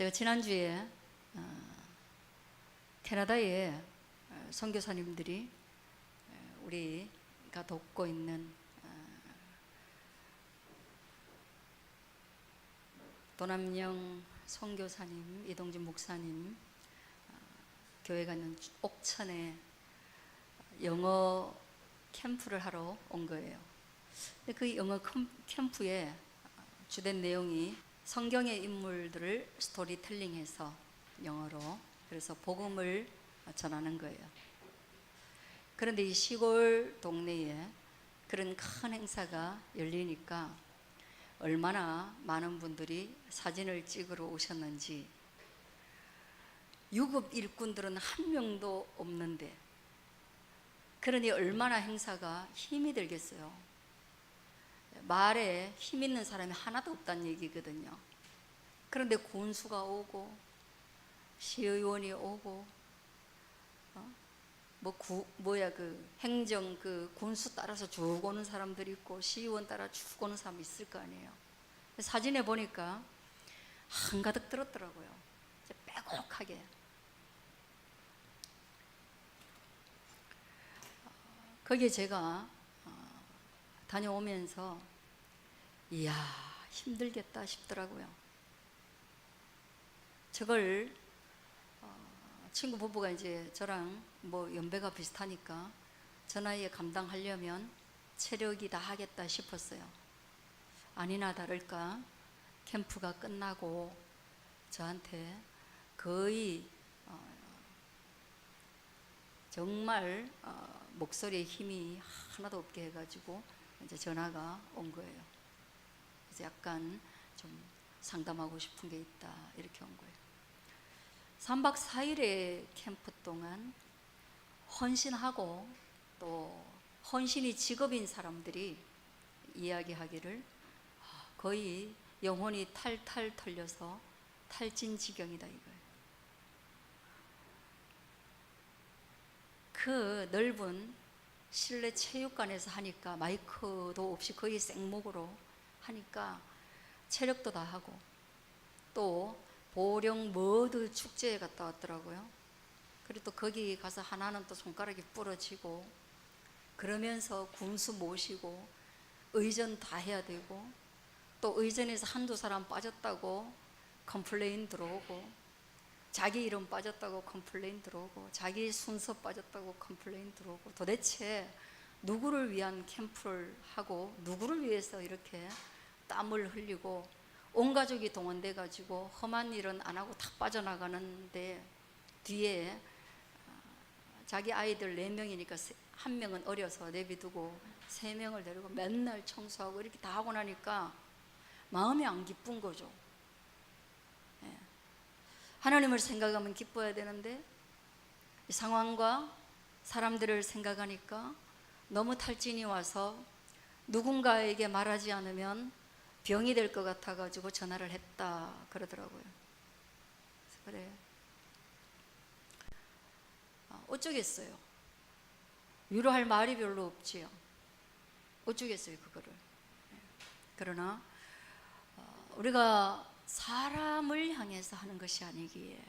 제가 지난주에 캐나다에 선교사님들이 우리가 돕고 있는 도남영 선교사님, 이동진 목사님 교회가 있는 옥천에 영어 캠프를 하러 온 거예요. 근데 그 영어 캠프에 주된 내용이 성경의 인물들을 스토리텔링해서 영어로, 그래서 복음을 전하는 거예요. 그런데 이 시골 동네에 그런 큰 행사가 열리니까 얼마나 많은 분들이 사진을 찍으러 오셨는지, 유급 일꾼들은 한 명도 없는데, 그러니 얼마나 행사가 힘이 들겠어요. 말에 힘 있는 사람이 하나도 없다는 얘기거든요. 그런데 군수가 오고 시의원이 오고 행정 군수 따라서 쭉 오는 사람들이 있고 시의원 따라 쭉 오는 사람이 있을 거 아니에요. 사진에 보니까 한가득 들었더라고요. 빼곡하게. 거기에 제가 다녀오면서 이야, 힘들겠다 싶더라고요. 저걸 친구 부부가 이제 저랑 연배가 비슷하니까 저 나이에 감당하려면 체력이 다 하겠다 싶었어요. 아니나 다를까 캠프가 끝나고 저한테 거의 정말 목소리에 힘이 하나도 없게 해가지고 이제 전화가 온 거예요. 그래서 약간 좀 상담하고 싶은 게 있다, 이렇게 온 거예요. 3박 4일의 캠프 동안 헌신하고 또 헌신이 직업인 사람들이 이야기하기를 거의 영혼이 탈탈 털려서 탈진지경이다, 이거예요. 그 넓은 실내 체육관에서 하니까 마이크도 없이 거의 생목으로 하니까 체력도 다 하고, 또 보령 머드 축제에 갔다 왔더라고요. 그리고 또 거기 가서 하나는 또 손가락이 부러지고, 그러면서 군수 모시고 의전 다 해야 되고, 또 의전에서 한두 사람 빠졌다고 컴플레인 들어오고, 자기 이름 빠졌다고 컴플레인 들어오고, 자기 순서 빠졌다고 컴플레인 들어오고, 도대체 누구를 위한 캠프를 하고 누구를 위해서 이렇게 땀을 흘리고 온 가족이 동원돼 가지고 험한 일은 안 하고 다 빠져나가는데, 뒤에 자기 아이들 4명이니까 1명은 어려서 내비두고 3명을 데리고 맨날 청소하고 이렇게 다 하고 나니까 마음이 안 기쁜 거죠. 하나님을 생각하면 기뻐야 되는데 이 상황과 사람들을 생각하니까 너무 탈진이 와서 누군가에게 말하지 않으면 병이 될 것 같아가지고 전화를 했다, 그러더라고요. 그래, 어쩌겠어요. 위로할 말이 별로 없지요. 어쩌겠어요, 그거를. 그러나 우리가 사람을 향해서 하는 것이 아니기에,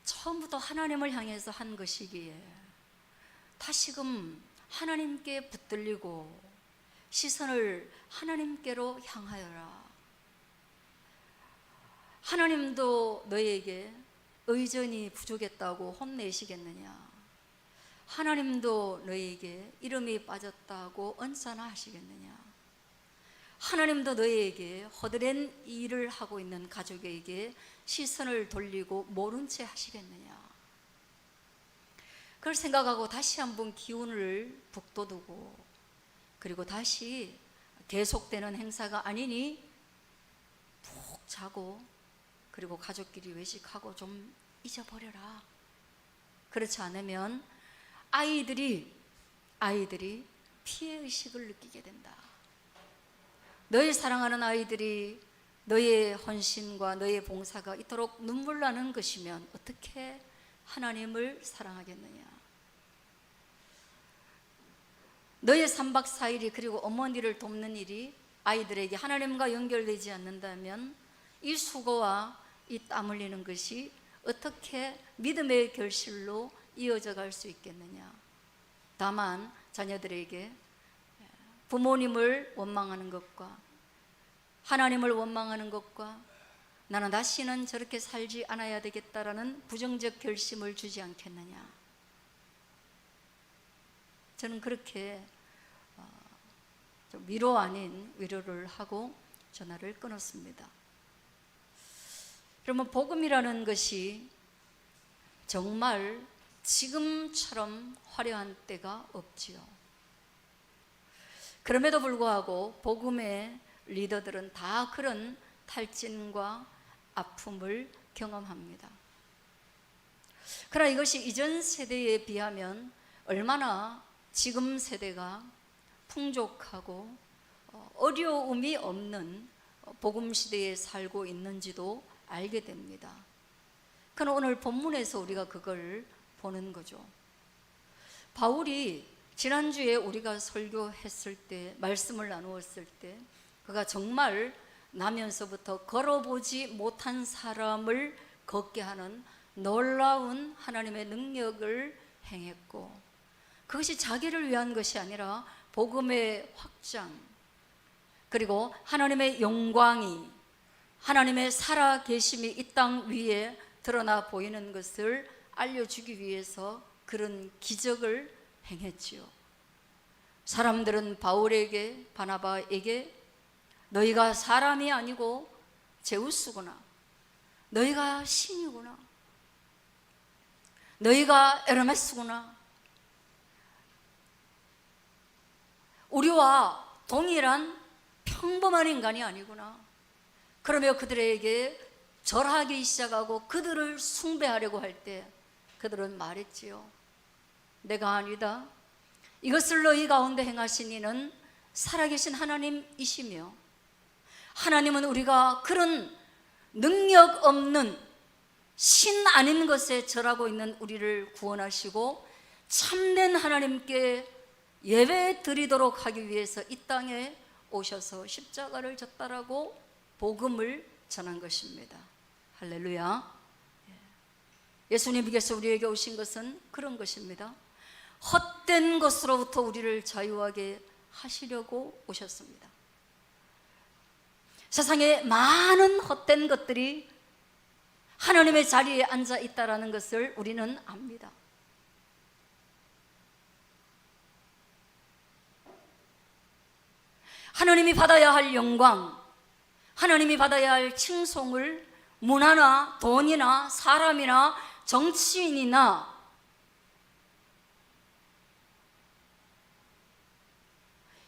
처음부터 하나님을 향해서 한 것이기에 다시금 하나님께 붙들리고 시선을 하나님께로 향하여라. 하나님도 너에게 의전이 부족했다고 혼내시겠느냐? 하나님도 너에게 이름이 빠졌다고 언짢아 하시겠느냐? 하나님도 너에게 허드렛 일을 하고 있는 가족에게 시선을 돌리고 모른 채 하시겠느냐? 그걸 생각하고 다시 한번 기운을 북돋우고, 그리고 다시 계속되는 행사가 아니니 푹 자고, 그리고 가족끼리 외식하고 좀 잊어버려라. 그렇지 않으면 아이들이 피해의식을 느끼게 된다. 너의 사랑하는 아이들이 너의 헌신과 너의 봉사가 이토록 눈물 나는 것이면 어떻게 하나님을 사랑하겠느냐? 너의 3박 4일이, 그리고 어머니를 돕는 일이 아이들에게 하나님과 연결되지 않는다면 이 수고와 이 땀 흘리는 것이 어떻게 믿음의 결실로 이어져 갈 수 있겠느냐. 다만 자녀들에게 부모님을 원망하는 것과 하나님을 원망하는 것과 나는 다시는 저렇게 살지 않아야 되겠다라는 부정적 결심을 주지 않겠느냐. 저는 그렇게 좀 위로 아닌 위로를 하고 전화를 끊었습니다. 그러면 복음이라는 것이 정말 지금처럼 화려한 때가 없지요. 그럼에도 불구하고 복음의 리더들은 다 그런 탈진과 아픔을 경험합니다. 그러나 이것이 이전 세대에 비하면 얼마나 지금 세대가 풍족하고 어려움이 없는 복음 시대에 살고 있는지도 알게 됩니다. 그러나 오늘 본문에서 우리가 그걸 보는 거죠. 바울이 지난주에 우리가 설교했을 때, 말씀을 나누었을 때, 그가 정말 나면서부터 걸어보지 못한 사람을 걷게 하는 놀라운 하나님의 능력을 행했고, 그것이 자기를 위한 것이 아니라 복음의 확장, 그리고 하나님의 영광이, 하나님의 살아계심이 이 땅 위에 드러나 보이는 것을 알려주기 위해서 그런 기적을 행했지요. 사람들은 바울에게, 바나바에게 너희가 사람이 아니고 제우스구나, 너희가 신이구나, 너희가 에르메스구나, 우리와 동일한 평범한 인간이 아니구나. 그러며 그들에게 절하기 시작하고 그들을 숭배하려고 할 때 그들은 말했지요. 내가 아니다. 이것을 너희 가운데 행하신 이는 살아계신 하나님이시며, 하나님은 우리가 그런 능력 없는 신 아닌 것에 절하고 있는 우리를 구원하시고 참된 하나님께 예배 드리도록 하기 위해서 이 땅에 오셔서 십자가를 졌다라고 복음을 전한 것입니다. 할렐루야. 예수님께서 우리에게 오신 것은 그런 것입니다. 헛된 것으로부터 우리를 자유하게 하시려고 오셨습니다. 세상에 많은 헛된 것들이 하나님의 자리에 앉아 있다는 것을 우리는 압니다. 하나님이 받아야 할 영광, 하나님이 받아야 할 칭송을 문화나 돈이나 사람이나 정치인이나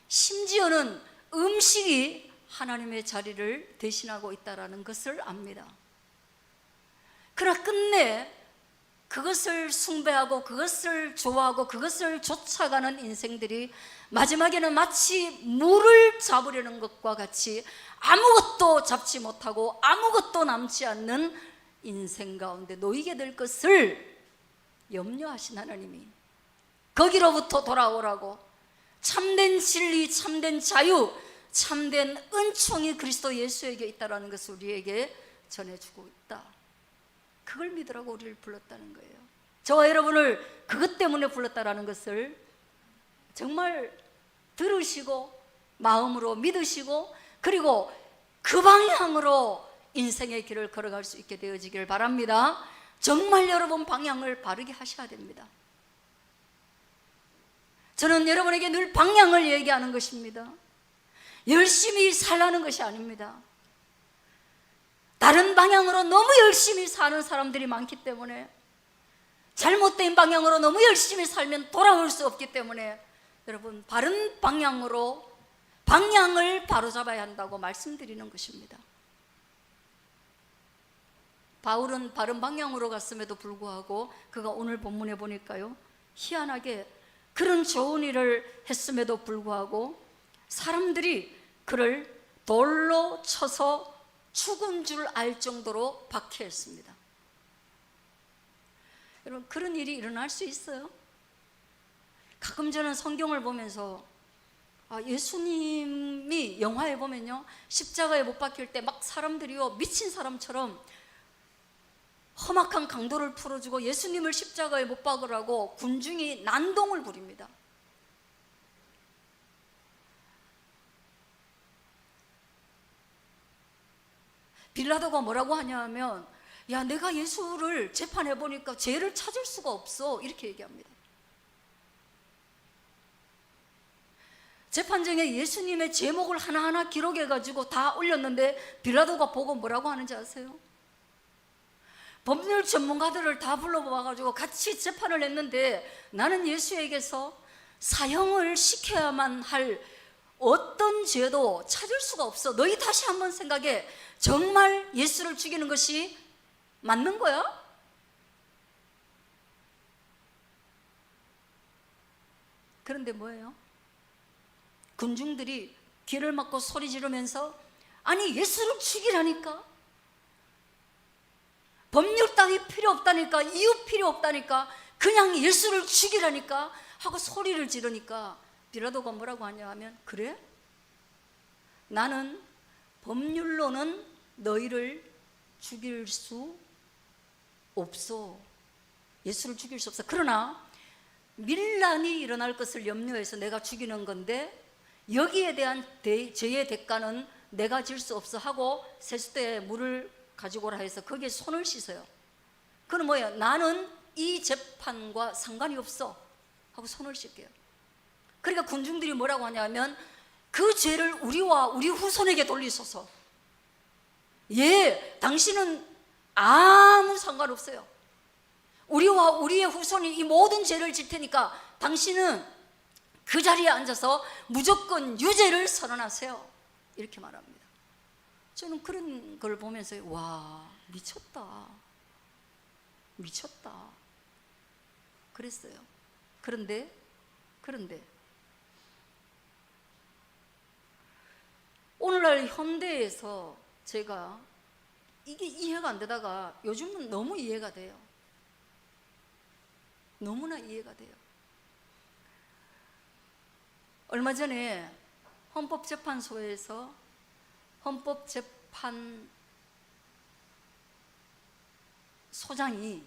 심지어는 음식이 하나님의 자리를 대신하고 있다는 것을 압니다. 그러나 끝내 그것을 숭배하고 그것을 좋아하고 그것을 쫓아가는 인생들이 마지막에는 마치 물을 잡으려는 것과 같이 아무것도 잡지 못하고 아무것도 남지 않는 인생 가운데 놓이게 될 것을 염려하신 하나님이 거기로부터 돌아오라고 참된 진리, 참된 자유, 참된 은총이 그리스도 예수에게 있다는 것을 우리에게 전해주고 있다. 그걸 믿으라고 우리를 불렀다는 거예요. 저와 여러분을 그것 때문에 불렀다는 것을 정말 들으시고 마음으로 믿으시고 그리고 그 방향으로 인생의 길을 걸어갈 수 있게 되어지길 바랍니다. 정말 여러분 방향을 바르게 하셔야 됩니다. 저는 여러분에게 늘 방향을 얘기하는 것입니다. 열심히 살라는 것이 아닙니다. 다른 방향으로 너무 열심히 사는 사람들이 많기 때문에, 잘못된 방향으로 너무 열심히 살면 돌아올 수 없기 때문에 여러분 바른 방향으로 방향을 바로잡아야 한다고 말씀드리는 것입니다. 바울은 바른 방향으로 갔음에도 불구하고 그가 오늘 본문에 보니까요, 희한하게 그런 좋은 일을 했음에도 불구하고 사람들이 그를 돌로 쳐서 죽은 줄 알 정도로 박해했습니다. 여러분 그런 일이 일어날 수 있어요? 가끔 저는 성경을 보면서 예수님이 영화에 보면요, 십자가에 못 박힐 때 막 사람들이요 미친 사람처럼 험악한 강도를 풀어주고 예수님을 십자가에 못 박으라고 군중이 난동을 부립니다. 빌라도가 뭐라고 하냐면, 야, 내가 예수를 재판해 보니까 죄를 찾을 수가 없어, 이렇게 얘기합니다. 재판정에 예수님의 제목을 하나하나 기록해 가지고 다 올렸는데 빌라도가 보고 뭐라고 하는지 아세요? 법률 전문가들을 다 불러봐 가지고 같이 재판을 했는데, 나는 예수에게서 사형을 시켜야만 할 어떤 죄도 찾을 수가 없어. 너희 다시 한번 생각해. 정말 예수를 죽이는 것이 맞는 거야? 그런데 뭐예요? 군중들이 귀를 막고 소리 지르면서, 아니 예수를 죽이라니까, 법률 따위 필요 없다니까, 이유 필요 없다니까, 그냥 예수를 죽이라니까 하고 소리를 지르니까 빌라도가 뭐라고 하냐 하면, 그래? 나는 법률로는 너희를 죽일 수 없어. 예수를 죽일 수 없어. 그러나 밀란이 일어날 것을 염려해서 내가 죽이는 건데, 여기에 대한 죄의 대가는 내가 질 수 없어 하고 세숫대에 물을 가지고 오라 해서 거기에 손을 씻어요. 그건 뭐예요? 나는 이 재판과 상관이 없어 하고 손을 씻게요. 그러니까 군중들이 뭐라고 하냐면, 그 죄를 우리와 우리 후손에게 돌리소서. 예, 당신은 아무 상관없어요. 우리와 우리의 후손이 이 모든 죄를 질 테니까 당신은 그 자리에 앉아서 무조건 유죄를 선언하세요, 이렇게 말합니다. 저는 그런 걸 보면서 와, 미쳤다, 미쳤다 그랬어요. 그런데 오늘날 현대에서 제가 이게 이해가 안 되다가 요즘은 너무 이해가 돼요. 너무나 이해가 돼요. 얼마 전에 헌법재판소에서 헌법재판소장이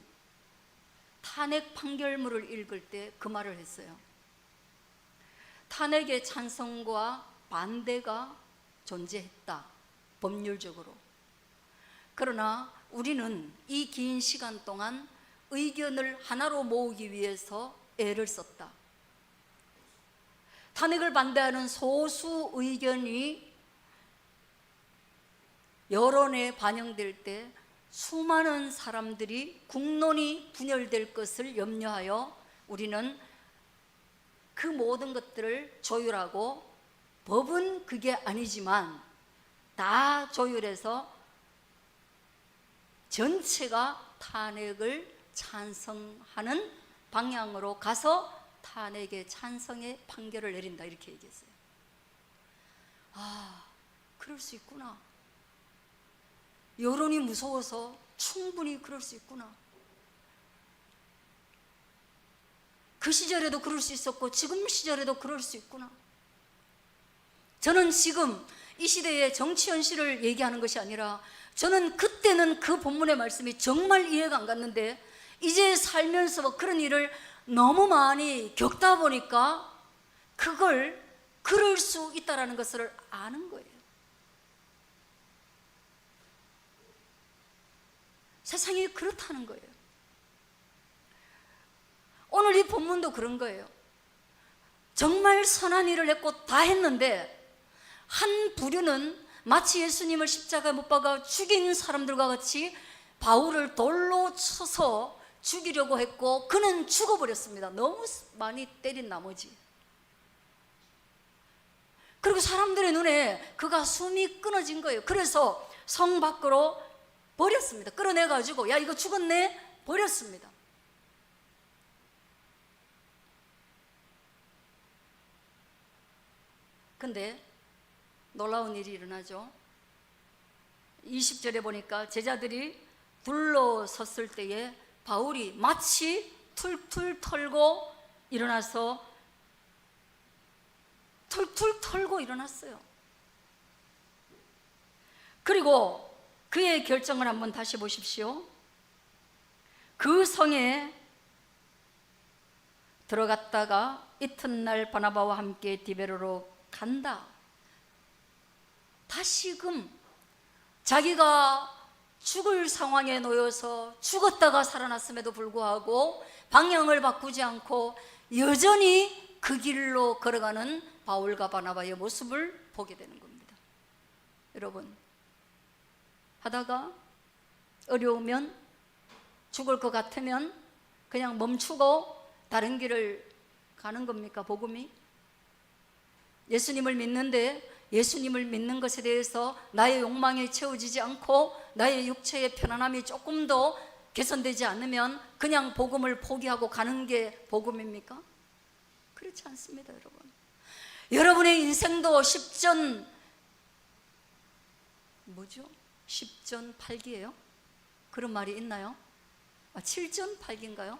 탄핵 판결문을 읽을 때 그 말을 했어요. 탄핵의 찬성과 반대가 존재했다, 법률적으로. 그러나 우리는 이 긴 시간 동안 의견을 하나로 모으기 위해서 애를 썼다. 탄핵을 반대하는 소수 의견이 여론에 반영될 때 수많은 사람들이 국론이 분열될 것을 염려하여 우리는 그 모든 것들을 조율하고, 법은 그게 아니지만 다 조율해서 전체가 탄핵을 찬성하는 방향으로 가서 탄핵의 찬성의 판결을 내린다, 이렇게 얘기했어요. 아, 그럴 수 있구나. 여론이 무서워서 충분히 그럴 수 있구나. 그 시절에도 그럴 수 있었고 지금 시절에도 그럴 수 있구나. 저는 지금 이 시대의 정치 현실을 얘기하는 것이 아니라, 저는 그때는 그 본문의 말씀이 정말 이해가 안 갔는데 이제 살면서 그런 일을 너무 많이 겪다 보니까 그걸 그럴 수 있다는 것을 아는 거예요. 세상이 그렇다는 거예요. 오늘 이 본문도 그런 거예요. 정말 선한 일을 했고 다 했는데 한 부류는 마치 예수님을 십자가에 못 박아 죽인 사람들과 같이 바울을 돌로 쳐서 죽이려고 했고, 그는 죽어버렸습니다. 너무 많이 때린 나머지. 그리고 사람들의 눈에 그가 숨이 끊어진 거예요. 그래서 성 밖으로 버렸습니다. 끌어내가지고, 야, 이거 죽었네? 버렸습니다. 근데 놀라운 일이 일어나죠. 20절에 보니까 제자들이 둘러섰을 때에 바울이 마치 툴툴 털고 일어나서 툴툴 털고 일어났어요. 그리고 그의 결정을 한번 다시 보십시오. 그 성에 들어갔다가 이튿날 바나바와 함께 디베로로 간다. 다시금 자기가 죽을 상황에 놓여서 죽었다가 살아났음에도 불구하고 방향을 바꾸지 않고 여전히 그 길로 걸어가는 바울과 바나바의 모습을 보게 되는 겁니다. 여러분, 하다가 어려우면, 죽을 것 같으면 그냥 멈추고 다른 길을 가는 겁니까? 복음이? 예수님을 믿는데 예수님을 믿는 것에 대해서 나의 욕망이 채워지지 않고 나의 육체의 편안함이 조금 더 개선되지 않으면 그냥 복음을 포기하고 가는 게 복음입니까? 그렇지 않습니다, 여러분. 여러분의 인생도 십전팔기예요? 그런 말이 있나요? 7전팔기인가요?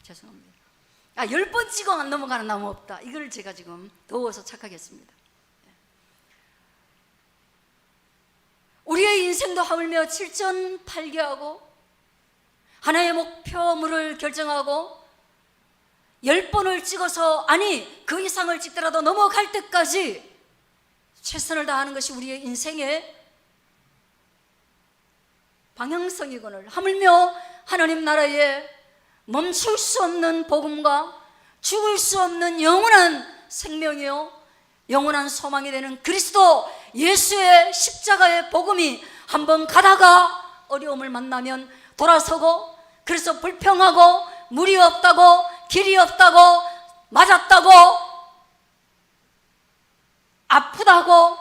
죄송합니다. 10번 찍어 안 넘어가는 나무 없다. 이걸 제가 지금 더워서 착각했습니다. 우리의 인생도 하물며 7전팔기하고 하나의 목표물을 결정하고 10번을 찍어서, 아니 그 이상을 찍더라도 넘어갈 때까지 최선을 다하는 것이 우리의 인생의 방향성이거늘, 하물며 하나님 나라에 멈출 수 없는 복음과 죽을 수 없는 영원한 생명이요 영원한 소망이 되는 그리스도 예수의 십자가의 복음이 한번 가다가 어려움을 만나면 돌아서고, 그래서 불평하고 물이 없다고 길이 없다고 맞았다고 아프다고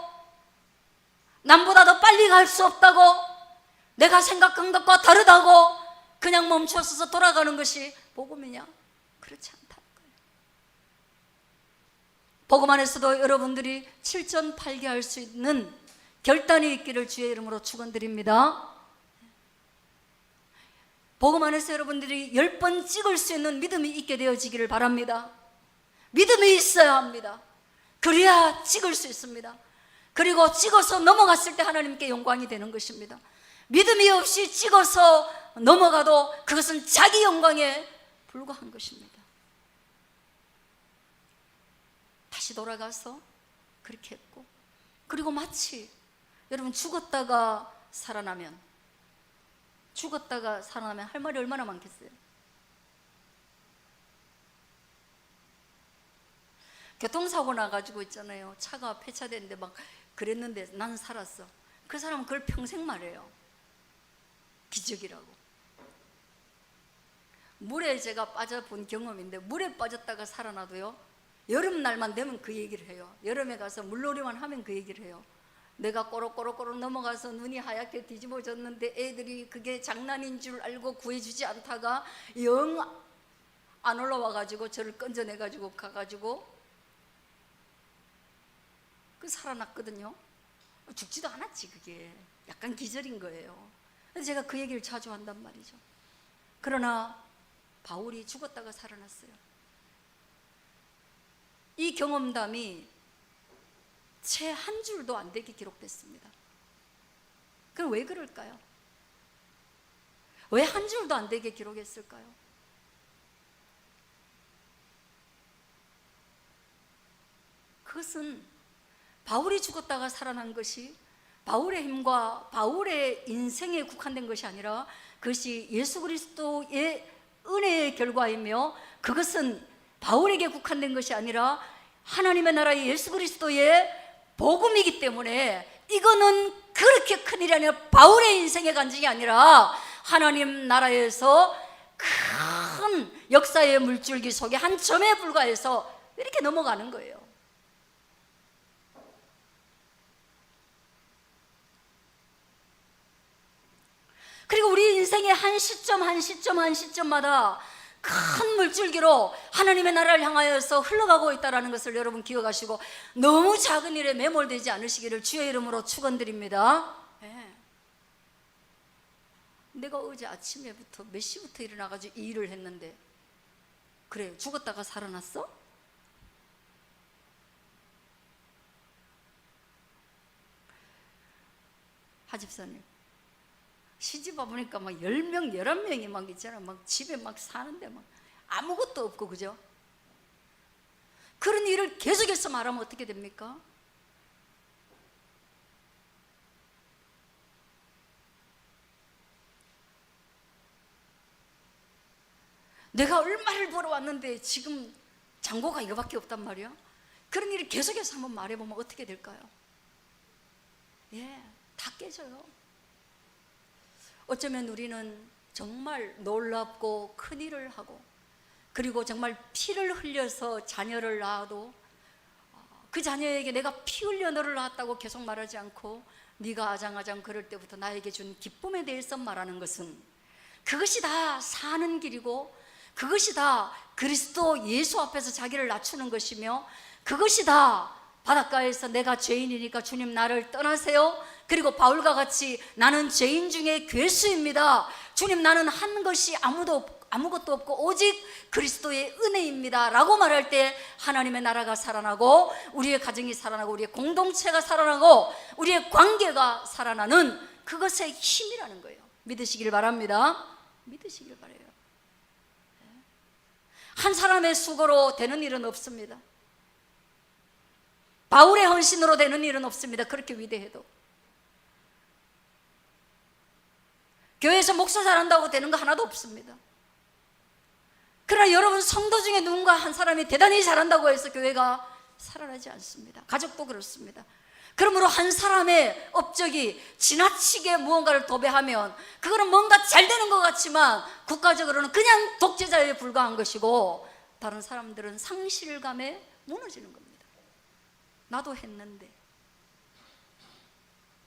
남보다 더 빨리 갈 수 없다고 내가 생각한 것과 다르다고 그냥 멈춰서서 돌아가는 것이 복음이냐? 그렇지 않다는 거예요. 복음 안에서도 여러분들이 7전팔기 할 수 있는 결단이 있기를 주의 이름으로 축원드립니다. 복음 안에서 여러분들이 10번 찍을 수 있는 믿음이 있게 되어지기를 바랍니다. 믿음이 있어야 합니다. 그래야 찍을 수 있습니다. 그리고 찍어서 넘어갔을 때 하나님께 영광이 되는 것입니다. 믿음이 없이 찍어서 넘어가도 그것은 자기 영광에 불과한 것입니다. 다시 돌아가서 그렇게 했고, 그리고 마치 여러분 죽었다가 살아나면 할 말이 얼마나 많겠어요? 교통사고 나가지고 있잖아요. 차가 폐차됐는데 막 그랬는데 난 살았어. 그 사람은 그걸 평생 말해요. 기적이라고. 물에 제가 빠져본 경험인데, 물에 빠졌다가 살아나도요, 여름날만 되면 그 얘기를 해요. 여름에 가서 물놀이만 하면 그 얘기를 해요. 내가 꼬록꼬록꼬록 넘어가서 눈이 하얗게 뒤집어졌는데 애들이 그게 장난인 줄 알고 구해주지 않다가 영 안 올라와가지고 저를 건져내가지고 가가지고 그 살아났거든요. 죽지도 않았지. 그게 약간 기절인 거예요. 그래서 제가 그 얘기를 자주 한단 말이죠. 그러나 바울이 죽었다가 살아났어요. 이 경험담이 채 한 줄도 안 되게 기록됐습니다. 그럼 왜 그럴까요? 왜 한 줄도 안 되게 기록했을까요? 그것은 바울이 죽었다가 살아난 것이 바울의 힘과 바울의 인생에 국한된 것이 아니라 그것이 예수 그리스도의 은혜의 결과이며, 그것은 바울에게 국한된 것이 아니라 하나님의 나라의 예수 그리스도의 복음이기 때문에, 이거는 그렇게 큰일이 아니라 바울의 인생의 간증이 아니라 하나님 나라에서 큰 역사의 물줄기 속에 한 점에 불과해서 이렇게 넘어가는 거예요. 그리고 우리 인생의 한 시점 한 시점마다 큰 물줄기로 하나님의 나라를 향하여서 흘러가고 있다는 것을 여러분 기억하시고, 너무 작은 일에 매몰되지 않으시기를 주의 이름으로 축원드립니다. 네. 내가 어제 아침에부터 몇 시부터 일어나가지고 이 일을 했는데, 그래 죽었다가 살아났어? 하집사님 시집 와보니까 막 10명, 11명이 막 있잖아. 막 집에 막 사는데 막 아무것도 없고, 그죠? 그런 일을 계속해서 말하면 어떻게 됩니까? 내가 얼마를 벌어왔는데 지금 잔고가 이거밖에 없단 말이야. 그런 일을 계속해서 한번 말해보면 어떻게 될까요? 예, 다 깨져요. 어쩌면 우리는 정말 놀랍고 큰 일을 하고, 그리고 정말 피를 흘려서 자녀를 낳아도 그 자녀에게 내가 피 흘려 너를 낳았다고 계속 말하지 않고 네가 아장아장 그럴 때부터 나에게 준 기쁨에 대해서 말하는 것은, 그것이 다 사는 길이고, 그것이 다 그리스도 예수 앞에서 자기를 낮추는 것이며, 그것이 다 바닷가에서 내가 죄인이니까 주님 나를 떠나세요, 그리고 바울과 같이 나는 죄인 중에 괴수입니다, 주님 나는 한 것이 아무것도 없고 오직 그리스도의 은혜입니다 라고 말할 때 하나님의 나라가 살아나고, 우리의 가정이 살아나고, 우리의 공동체가 살아나고, 우리의 관계가 살아나는 그것의 힘이라는 거예요. 믿으시길 바랍니다. 믿으시길 바라요. 한 사람의 수고로 되는 일은 없습니다. 바울의 헌신으로 되는 일은 없습니다. 그렇게 위대해도. 교회에서 목사 잘한다고 되는 거 하나도 없습니다. 그러나 여러분, 성도 중에 누군가 한 사람이 대단히 잘한다고 해서 교회가 살아나지 않습니다. 가족도 그렇습니다. 그러므로 한 사람의 업적이 지나치게 무언가를 도배하면 그거는 뭔가 잘 되는 것 같지만 국가적으로는 그냥 독재자에 불과한 것이고, 다른 사람들은 상실감에 무너지는 겁니다. 나도 했는데,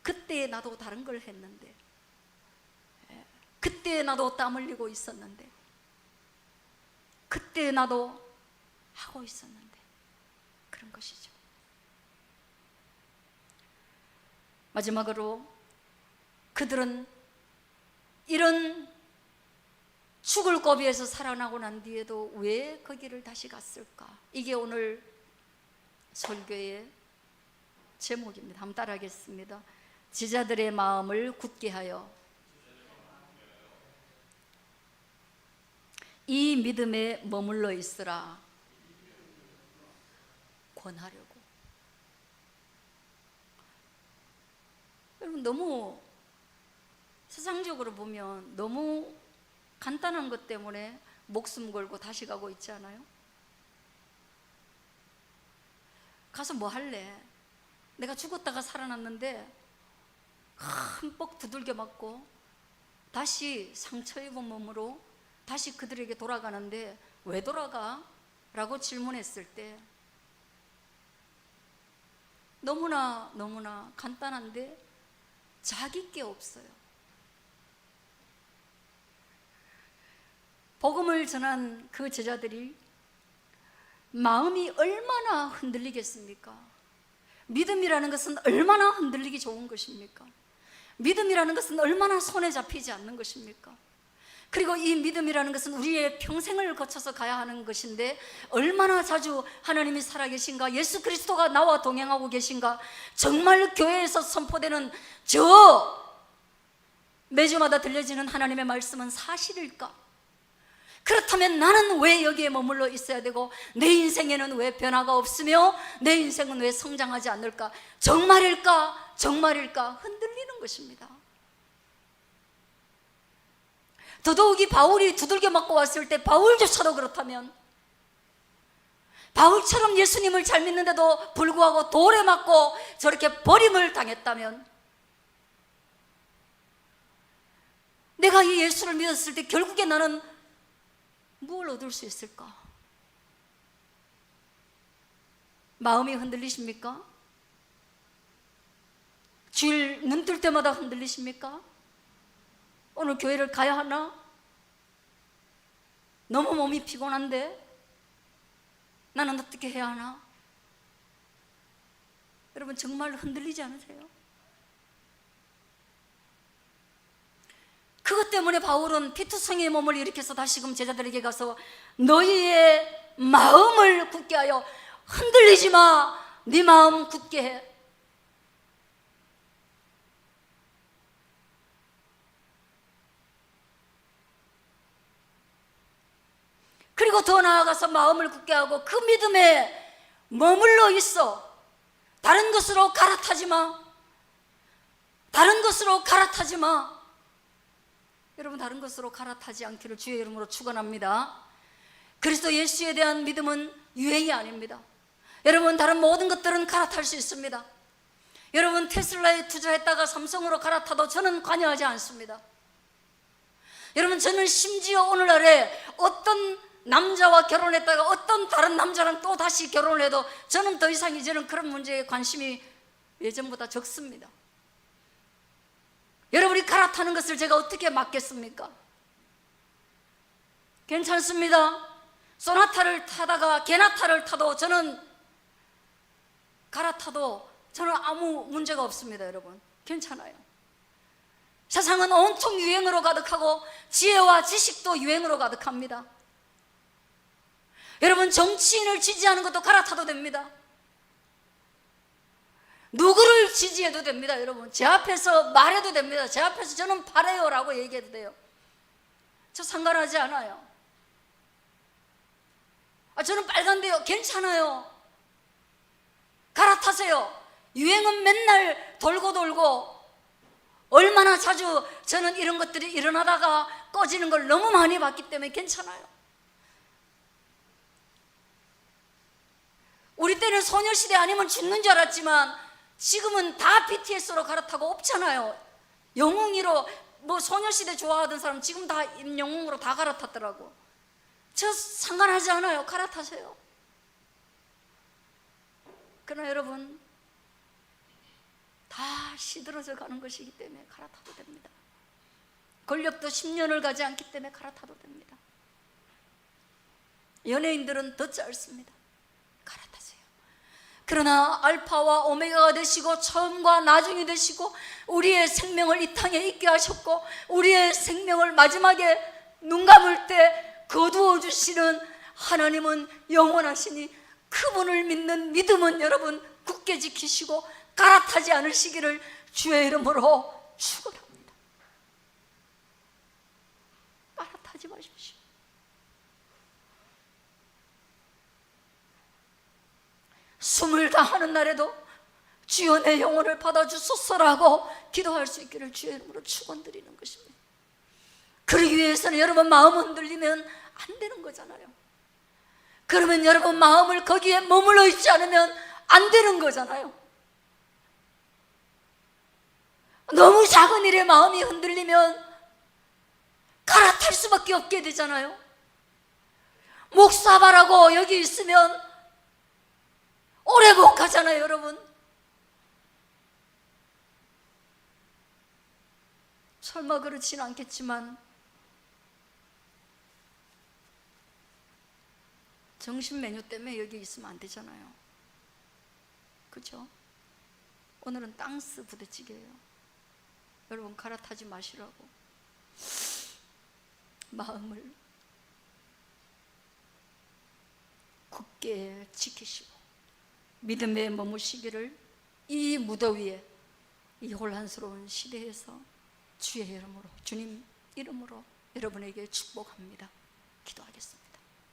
그때 나도 다른 걸 했는데, 그때 나도 땀 흘리고 있었는데, 그때 나도 하고 있었는데, 그런 것이죠. 마지막으로 그들은 이런 죽을 고비에서 살아나고 난 뒤에도 왜 거기를 다시 갔을까? 이게 오늘 설교의 제목입니다. 한번 따라하겠습니다. 제자들의 마음을 굳게 하여 이 믿음에 머물러 있으라 권하려고. 여러분, 너무 세상적으로 보면 너무 간단한 것 때문에 목숨 걸고 다시 가고 있지 않아요? 가서 뭐 할래? 내가 죽었다가 살아났는데 흠뻑 두들겨 맞고 다시 상처 입은 몸으로 다시 그들에게 돌아가는데 왜 돌아가? 라고 질문했을 때 너무나 간단한데 자기 게 없어요. 복음을 전한 그 제자들이 마음이 얼마나 흔들리겠습니까? 믿음이라는 것은 얼마나 흔들리기 좋은 것입니까? 믿음이라는 것은 얼마나 손에 잡히지 않는 것입니까? 그리고 이 믿음이라는 것은 우리의 평생을 거쳐서 가야 하는 것인데, 얼마나 자주 하나님이 살아계신가, 예수 그리스도가 나와 동행하고 계신가, 정말 교회에서 선포되는 저 매주마다 들려지는 하나님의 말씀은 사실일까? 그렇다면 나는 왜 여기에 머물러 있어야 되고, 내 인생에는 왜 변화가 없으며 내 인생은 왜 성장하지 않을까? 정말일까? 흔들리는 것입니다. 더더욱이 바울이 두들겨 맞고 왔을 때 바울조차도 그렇다면, 바울처럼 예수님을 잘 믿는데도 불구하고 돌에 맞고 저렇게 버림을 당했다면, 내가 이 예수를 믿었을 때 결국에 나는 무엇을 얻을 수 있을까? 마음이 흔들리십니까? 주일 눈 뜰 때마다 흔들리십니까? 오늘 교회를 가야 하나? 너무 몸이 피곤한데 나는 어떻게 해야 하나? 여러분, 정말 흔들리지 않으세요? 그것 때문에 바울은 피투성이의 몸을 일으켜서 다시금 제자들에게 가서 너희의 마음을 굳게 하여, 흔들리지 마, 네 마음 굳게 해. 그리고 더 나아가서 마음을 굳게 하고 그 믿음에 머물러 있어. 다른 것으로 갈아타지 마. 다른 것으로 갈아타지 마. 여러분, 다른 것으로 갈아타지 않기를 주의 이름으로 축원합니다. 그리스도 예수에 대한 믿음은 유행이 아닙니다. 여러분, 다른 모든 것들은 갈아탈 수 있습니다. 여러분, 테슬라에 투자했다가 삼성으로 갈아타도 저는 관여하지 않습니다. 여러분, 저는 심지어 오늘날에 어떤 남자와 결혼했다가 어떤 다른 남자랑 또 다시 결혼을 해도 저는 더 이상 이제는 그런 문제에 관심이 예전보다 적습니다. 여러분이 갈아타는 것을 제가 어떻게 막겠습니까? 괜찮습니다. 소나타를 타다가 게나타를 타도 저는 갈아타도 저는 아무 문제가 없습니다. 여러분, 괜찮아요. 세상은 온통 유행으로 가득하고 지혜와 지식도 유행으로 가득합니다. 여러분, 정치인을 지지하는 것도 갈아타도 됩니다. 누구를 지지해도 됩니다. 여러분, 제 앞에서 말해도 됩니다. 제 앞에서 저는 바래요 라고 얘기해도 돼요. 저 상관하지 않아요. 저는 빨간데요. 괜찮아요. 갈아타세요. 유행은 맨날 돌고 돌고, 얼마나 자주 저는 이런 것들이 일어나다가 꺼지는 걸 너무 많이 봤기 때문에 괜찮아요. 우리 때는 소녀시대 아니면 죽는 줄 알았지만 지금은 다 BTS로 갈아타고 없잖아요. 영웅이로, 뭐 소녀시대 좋아하던 사람 지금 다 영웅으로 다 갈아탔더라고. 저 상관하지 않아요. 갈아타세요. 그러나 여러분, 다 시들어져 가는 것이기 때문에 갈아타도 됩니다. 권력도 10년을 가지 않기 때문에 갈아타도 됩니다. 연예인들은 더 짧습니다. 갈아타세요. 그러나 알파와 오메가가 되시고 처음과 나중이 되시고 우리의 생명을 이 땅에 있게 하셨고 우리의 생명을 마지막에 눈 감을 때 거두어 주시는 하나님은 영원하시니 그분을 믿는 믿음은 여러분 굳게 지키시고 갈아타지 않으시기를 주의 이름으로 축원합니다. 갈아타지 마십시오. 숨을 다하는 날에도 주여 내 영혼을 받아주소서라고 기도할 수 있기를 주의 이름으로 축원드리는 것입니다. 그러기 위해서는 여러분 마음 흔들리면 안 되는 거잖아요. 그러면 여러분 마음을 거기에 머물러 있지 않으면 안 되는 거잖아요. 너무 작은 일에 마음이 흔들리면 갈아탈 수밖에 없게 되잖아요. 목사바라고 여기 있으면 오래 못 가잖아요. 여러분, 설마 그렇지는 않겠지만 정신 메뉴 때문에 여기 있으면 안 되잖아요. 그죠? 오늘은 땅스 부대찌개예요. 여러분, 갈아타지 마시라고. 마음을 굳게 지키시고 믿음에 머무시기를 이 무더위에, 이 혼란스러운 시대에서 주의 이름으로, 주님 이름으로 여러분에게 축복합니다. 기도하겠습니다.